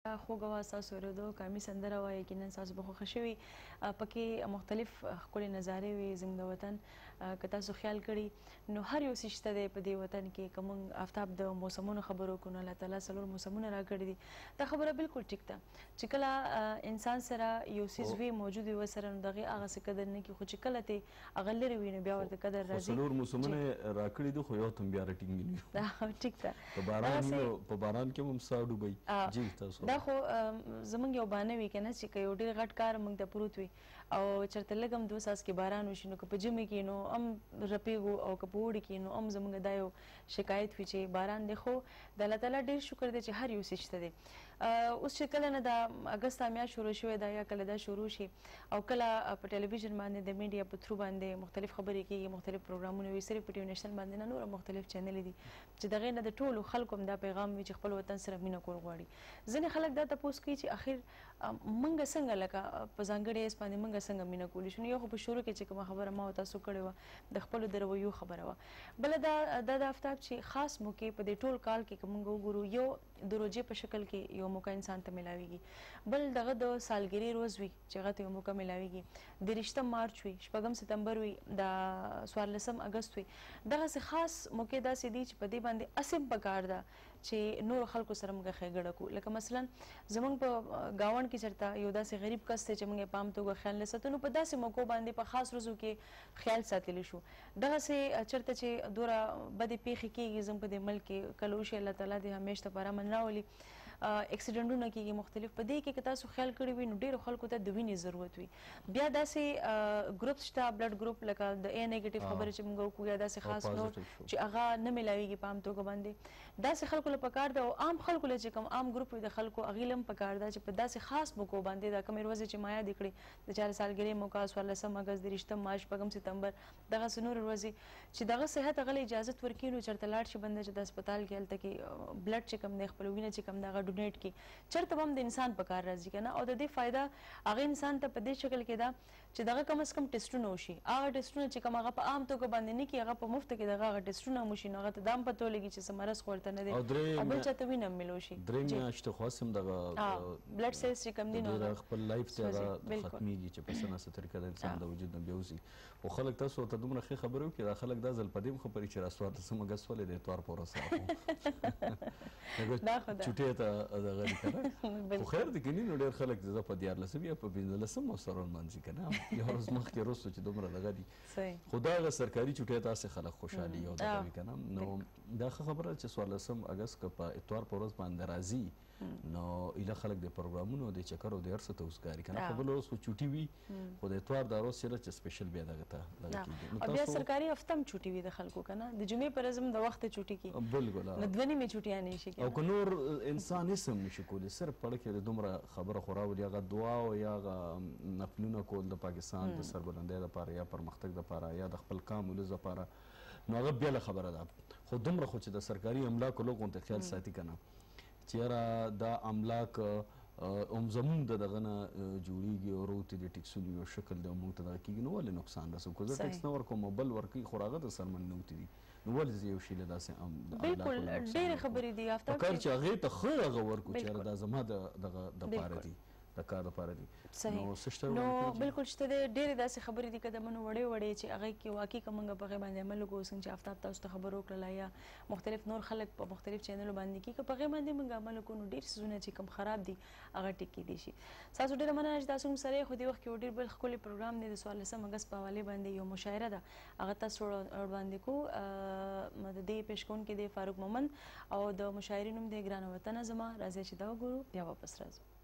خوږ اواز تاسو اورېدو کامي سندره وایي یقینا تاسو به خوښه شوي پکې مختلف ښکلې نظارې وي زموږ د وطن که تاسو خیال کړي نو هر یو څه شته دی په دې وطن کې که موږ آفتاب د موسمونو خبرو کوو نو الله تعالی څلور موسمونه راکړي دي دا خبره بالکل ټیک ده چې کله انسان سره یو څیز وي موجود وي ورسره نو د هغې هغسې قدر نه کړي خو چې کله ترې هغه لرې وي نو بیا ورته قدر راځي څلور موسمونه راکړي دي خو یو ته هم بیا راټینګ ټیک ده په باران کې هم ساه ډوبئ جی تاسو دا خو زمونږ یو بانه وي که نه چې که یو ډېر غټ کار موږ ته پروت وي او چېرته لږ هم 2 څاڅکي باران وشي نو که په ژمي کې نو هم رپېږو او که په اوړي کې نو هم زموږ دا یو شکایت وي چې باران دی خو د الله تعالی ډېر شکر دی چې هر یو څه شته دی اوس چې کله نه د اګست میاشت شروع شوې ده یا کله دا شروع شي او کله په ټلویزیون باندې د میډیا په تھرو باندې مختلف خبرې کېږي مختلف پروګرامونه وي صرف په ټي وي نیشنل باندې نه نور مختلف چینلې دي چې د هغې نه د ټولو خلکو هم دا پیغام وي چې خپل وطن سره مینه کول غواړي ځینې خلک دا تپوس کوي چې اخر موږ څنګه لکه په ځانګړي حیث باندې موږ څنګه مینه کولی شو نو یو خو په شروع کې چې کومه خبره ما او تاسو کړې وه د خپلو د رویو خبره وه بله دا د آفتاب چې خاص موقع په دې ټول کال کې که موږ وګورو یو د روژې په شکل کې یو موقع انسان ته ملاویږي بل دغه د سالګرې روز وي چې هغه ته یو موقع ملاویږي 30 مارچ وي 4 سپتمبر وي د 14 اګست وي دغسې خاص موقع داسې دي چې په دې باندې اسیم پکار ده چې نور خلکو سره موږ ښېګړه کړو لکه مثلا زموږ په ګاونډ کې چېرته یو داسې غریب کس دی چې موږ یې پام توګه خیال نه ساتو نو په داسې موقعو باندې په خاص ورځو کې خیال ساتلی شو دغسې چېرته چې دومره بدې پیښې کېږي زموږ په دې ملک کې کله وشي الله تعالی دې همیش دپاره امن راولي اکسیډنټونه کېږي مختلف په دې کې که تاسو خیال کړي وي نو ډېرو خلکو ته د وینې ضرورت وي بیا داسې ګروپ شته بلډ ګروپ لکه د اے نیګیټیو خبرې چې موږ وکړو یا داسې خاص نور چې هغه نه میلاویږي په عام توګه باندې داسې خلکو له پکار ده او عام خلکو له چې کوم عام ګروپ وي د خلکو هغې له هم پکار ده چې په داسې خاص موقعو باندې دا کومې ورځې چې ما یادې کړې د 4 سالګرې موقع 14 اګست 30 مارچ 4 سپتمبر دغسې نورې ورځې چې دغه صحت هغه له اجازت ورکړي نو چېرته لاړ شي بنده چې د هسپتال کې هلته کې بلډ چې کوم دی خپل وینه چې کوم دی هغه ډونیټ کړي چېرته به هم د انسان په کار راځي که نه او د دې فایده هغې انسان ته په دې شکل کې ده چې دغه کم از کم ټسټونه وشي هغه ټسټونه چې کوم هغه په عام توګه باندې نه کړي هغه په مفته کې دغه هغه ټسټونه هم وشي نو هغه ته دا هم پته ولګي چې څه مرض خو ورته نه دی او بل چا ته وینه هم میلو شي 3 میاشتې خو هسې هم دغه بلډ سیلز چې کوم دي نو خپل لایف ته هغه ختمیږي چې په څه نه څه طریقه د انسان د وجود نه بیا وځي خو خلک تاسو ورته دومره ښې خبرې وکړي دا خلک دا ځل په دې هم خبرې چې را 14 اګست ولې د اتوار په ورځ چوټۍ ته دغه دي که نه خو خیر دی که ني نو ډېر خلک زه په 14 یا په 15 سره ولمانځي که نه یو ورځ مخکې وروسته چې دومره دغه دي خو دا هغه سرکاري چوټۍ ته هسې خلک خوشحالي او دغه وي که نه نو دا ښه خبره چې 14 اګست که په اتوار په ورځ باندې راځي نو ایله خلک د پروګرامونو د چکر او د هر څه ته اوسګاري که نه خو بل اوس خو چوټي وي خو د اتوار دا روز چې سپیشل بیا دغه ته کېږي او بیا سرکاري هفته هم چوټي وي د خلکو که نه د جمعې په ورځ هم د وخته چوټي کېږي بالکل نو 2 نیمې چوټیانې شي او که نور انسان هېڅ هم نشي کولی صرف پړه کې د دومره خبره خو راولي هغه دعا او یا هغه نفلونه کول د پاکستان د سربلندۍ دپاره یا پرمختګ دپاره یا د خپل قام ولس دپاره نو هغه بیله خبره ده خو دومره خو چې د سرکاري املاکو لږ غونته خیال ساتي که نه چې یاره دا املاک هم زمونږ د دغه نه جوړېږي او روتې د ټکسونو یو شکل دی او موږ ته دغه کېږي نو ولې نقصان رسوم که زه ټکس نه ورکوم او بل ورکوي خو هغه د سرمنوتې دي نو ولې زه یو شي له داسې بالکل ډېرې خبرې دي پکار چې هغې ته ښه هغه ورکړو چې یاره دا زما دغه دپاره دي د کار لپاره دي نو بالکل شته دی ډېرې داسې خبرې دي قدمونه وړې وړې چې هغې کې واقعي که موږ په هغې باندې عمل وکړو څنګه چې آفتاب تاسو ته خبر وکړله یا مختلف نور خلک په مختلف چینلو باندې کړي که په هغې باندې موږ عمل وکړو نو ډېر څیزونه چې کوم خراب دي هغه ټیک کیدی شي ستاسو ډېره مننه چې تاسو موږ سره یې خو دې وخت کې یو ډېر بل ښکلی پروګرام دی د 14 اګست په حوالې باندې یو مشاعره ده هغه تاسو وړاندې کوو د دې پیش کوونکی دی فاروق مومند او د مشاعرې نوم دی ګرانه وطنه زما راځئ چې دا وګورو بیا واپس راځو